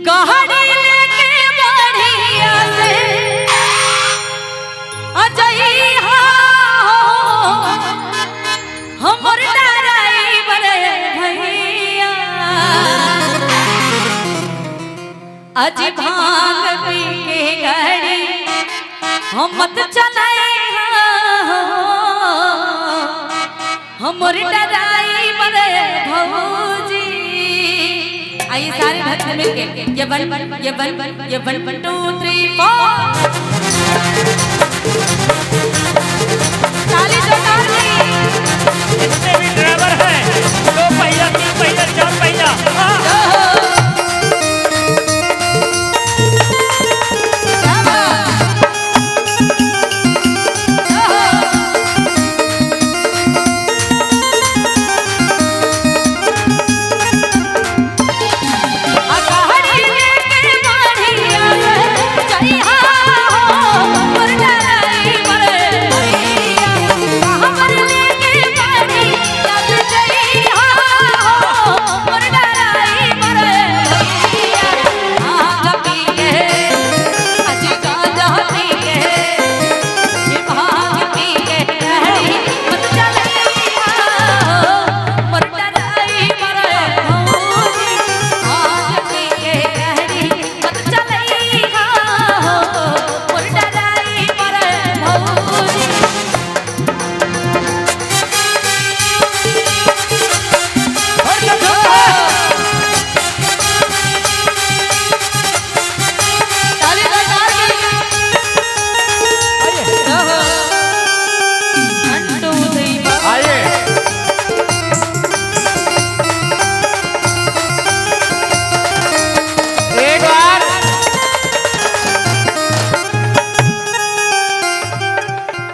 गहरी लेके बढ़िया से अजइहा हमर ड्राइवर भैया अज भांग पी के गाड़ी हम मत चलाइहा हमर ड्राइवर भौजी। आइए सारे भक्त मिलके ये वन 2 3 4 ताली जोरदार दी। जितने भी ड्राइवर हैं 2 पहिया 3 पहिया 4 पहिया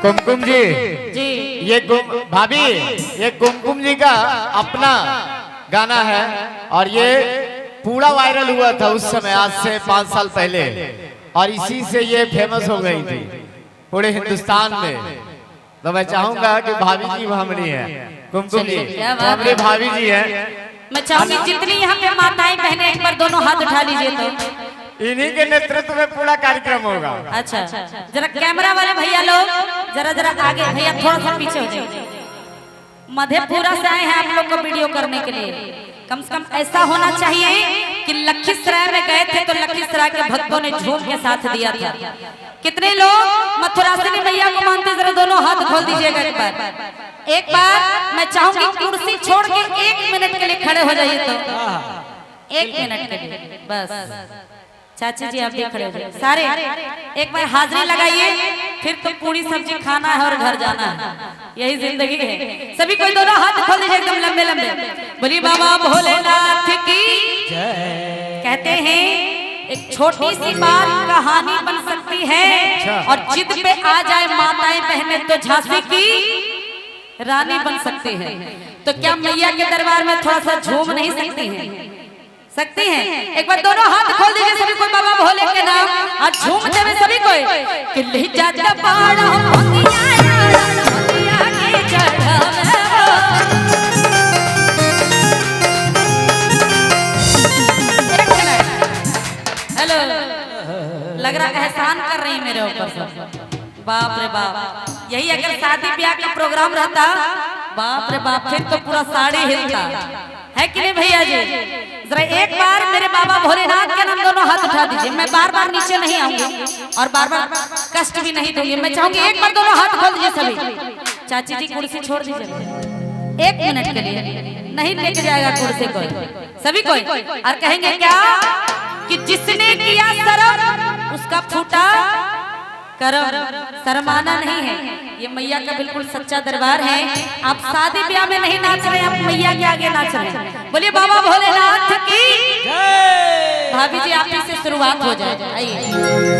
कुमकुम जी ये भाभी ये कुमकुम जी का अपना गाना है और ये पूरा वायरल हुआ था उस समय आज से 5 साल पहले और इसी से ये फेमस हो गई थी पूरे हिंदुस्तान में। तो मैं चाहूंगा कि भाभी जी हमारी है कुमकुम जी हमारी भाभी जी है। मैं चाहूंगी जितनी यहाँ पे माताएं बहनें एक बार दोनों हाथ उठा लीजिए तो इन्हीं के नेतृत्व में पूरा कार्यक्रम होगा। अच्छा जरा कैमरा वाले भैया लोग जरा आगे भैया थोड़ा सा पीछे हो जाइए। मधेपुरा से आए हैं आप लोग को वीडियो करने के लिए। कम से कम ऐसा होना चाहिए कि लखीसराय में गए थे तो लखीसराय के भक्तों ने झूम के साथ दिया था। कितने लोग मथुरासिनी मैया को मानते जरा दोनों हाथ खोल दीजिएगा एक बार। एक बार मैं चाहूंगी कुर्सी छोड़ के 1 मिनट के लिए खड़े हो जाइए तो 1 मिनट के लिए बस। चाची जी आप भी खड़े हो जाइए सारे एक बार हाजिरी लगाइए फिर तो पूरी सब्जी खाना है और घर जाना है यही जिंदगी है। सभी कोई दोनों हाथ खोल दीजिए एकदम लंबे लंबे। बोली बाबा भोलेनाथ की कहते हैं एक छोटी सी बात कहानी बन सकती है और जिद पे आ जाए माताएं बहनें तो झांसी की रानी बन सकती है। तो क्या मैया के दरबार में थोड़ा सा झूम नहीं सकती हैं? एक बार दोनों हाथ खोल दीजिए सभी कोई बाबा भोले के नाम और झूमते हुए सभी कोई कि ले जाता पाड़ा मोतिया के चढ़ावे। हेलो लग रहा एहसान कर रही मेरे ऊपर। बाप रे बाप यही अगर शादी ब्याह का प्रोग्राम रहता बाप रे बाप फिर तो पूरा साड़ी हिलता है कि नहीं भैया जी। जरा एक बार मेरे बाबा भोलेनाथ के नाम दोनों हाथ उठा दीजिए। मैं बार बार नीचे नहीं आऊंगी और बार बार कष्ट भी नहीं दूंगी। मैं चाहूंगी एक बार दोनों हाथ खोल दीजिए सभी। चाची जी कुर्सी छोड़ दीजिए 1 मिनट के लिए नहीं लेके जाएगा कुर्सी कोई सभी कोई और कहेंगे क्या कि जिसने किया शर्म उसका फूटा करम। शर्माना नहीं है ये मैया का बिल्कुल सच्चा दरबार है। आप शादी ब्याह में नहीं नाच रहे आप मैया के आगे नाच रहे हैं। बोलिए बाबा भोलेनाथ की जय। भाभी जी आप से शुरुआत हो जाए आइए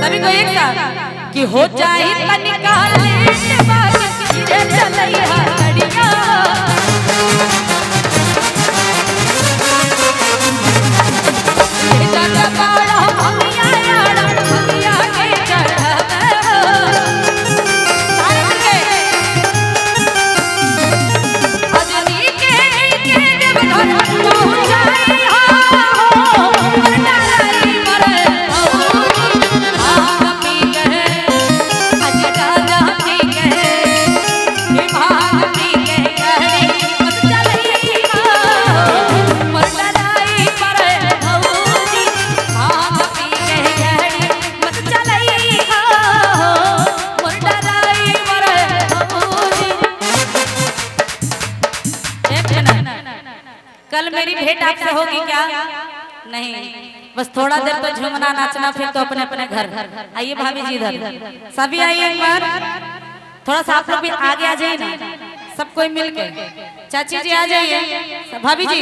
सभी को एक साथ कि हो जाए एक मिनट, कल मेरी भेंट आपसे होगी क्या? नहीं, बस थोड़ा देर तो झूमना नाचना, फिर तो अपने अपने घर। आइए भाभी जी इधर, सभी आइए एक बार। थोड़ा सा आप लोग भी आगे आ जाइए ना, सब कोई मिलके। चाची जी आ जाइए, भाभी जी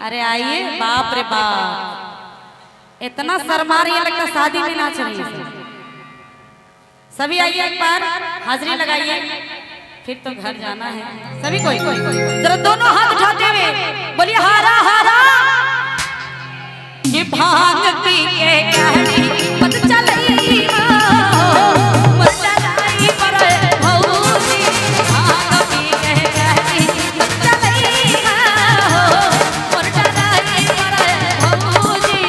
अरे आइए। बाप रे बाप, इतना शर्मा रही है, लगता शादी में नाच रही है। सभी आइए एक बार, हाजिरी लगाइए, फिर तो घर जाना है। सभी कोई जरा दोनों हाथ उठाते हुए बोलिए हारा हारा। ये भांग पी के कहनी पत चलई मत चलाई पर भौजी, भांग पी के कहनी पत चलई मत चलाई पर भौजी।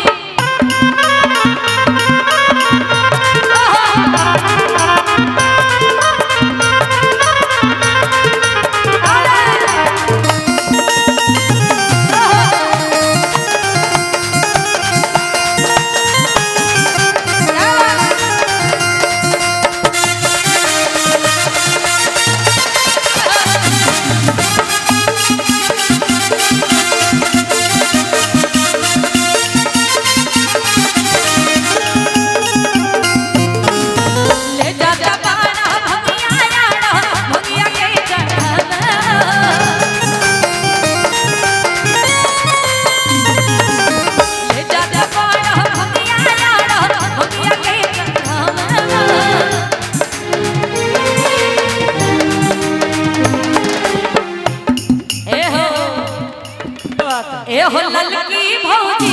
ए हो ललकी भौजी,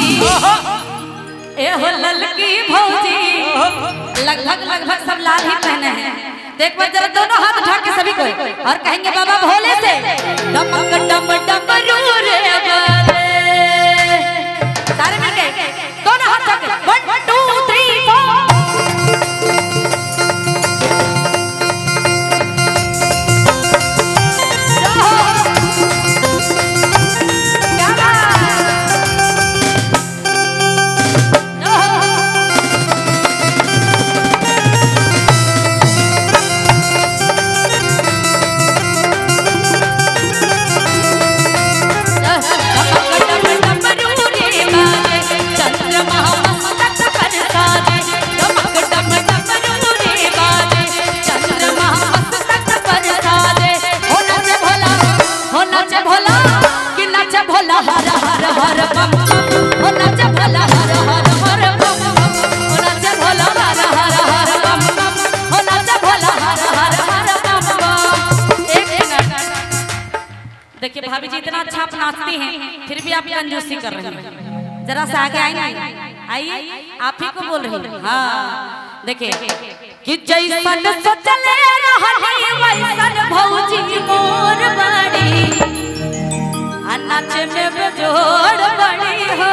ए हो ललकी भौजी, लगभग सब लाल ही पहने हैं। देख बार जरा दोनों हाथ उठा के सभी कोई और कहेंगे बाबा भोले से डमक डम डमरू रे बाबे। सारे मिलके दोनों हाथ उठा के 1 2 3 4। देखिए भाभी जी इतना अच्छा आप नाचती हैं, फिर भी आप कंजूसी कर रही हैं। जरा सा आगे आइए, आइए आप ही को बोल रही हैं। हाँ देखिए कि जैसन सोचले रहनी वैसन भौजी मोर बड़ी, नाचे में बेजोड़ बड़ी हो।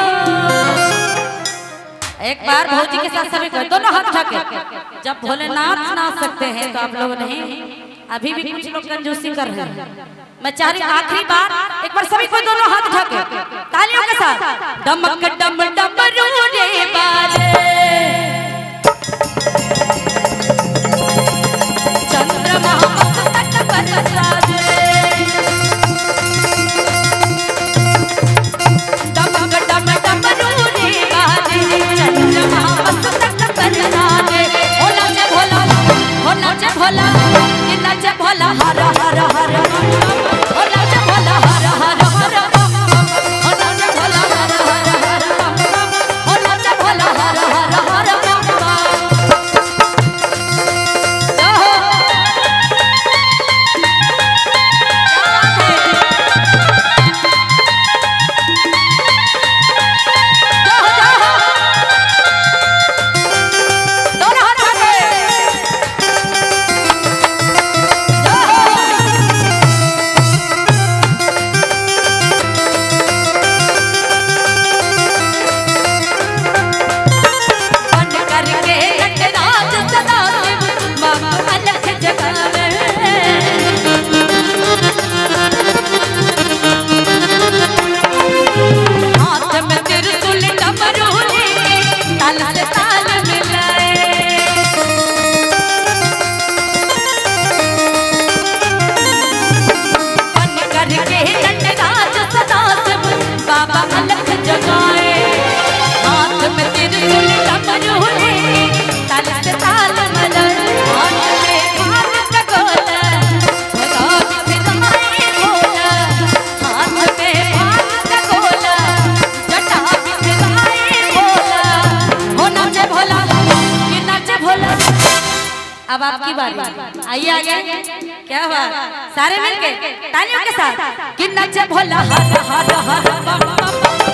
एक बार भौजी के साथ सभी को दोनों हाथ उठा के, जब भोलेनाथ नाच सकते हैं तो आप लोग नहीं। अभी भी कुछ लोग कंजूसी कर रहे हैं। मैं चाह रही आखिरी बार एक बार सभी को दोनों हाथ उठा के तालियों के साथ डमक डम डमरू रे बाजे, चंद्रमा मस्तक पर साजे, डमक डम डमरू रे बाजे, चंद्रमा मस्तक पर साजे। हो नाचे भोला, हो नाचे भोला, कि नाचे भोला हर हर हर। हो नाचे भोला हर हर हर, हो नाचे भोला हर हर हर। अब आपकी बारी, आइए आगे। क्या बात, सारे मिलके तालियों के साथ कि नचे भोला हर हर हर बम बम,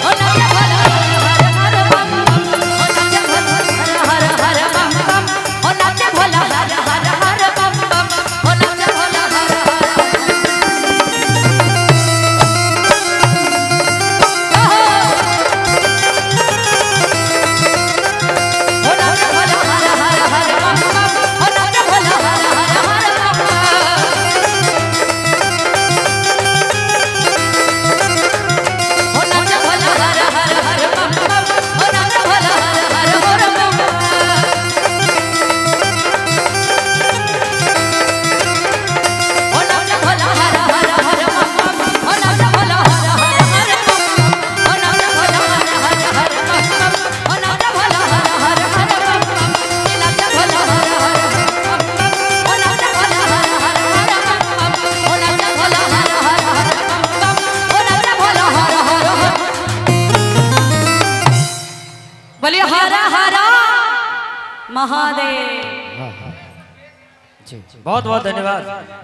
ओ नचे भोला हर हर बम बम, ओ नचे भोला हर हर बम बम, ओ नचे भोला हर हर हर बम बम, ओ नचे भोला हर हर। बोलिए हरा हरा महादेव। बहुत बहुत धन्यवाद।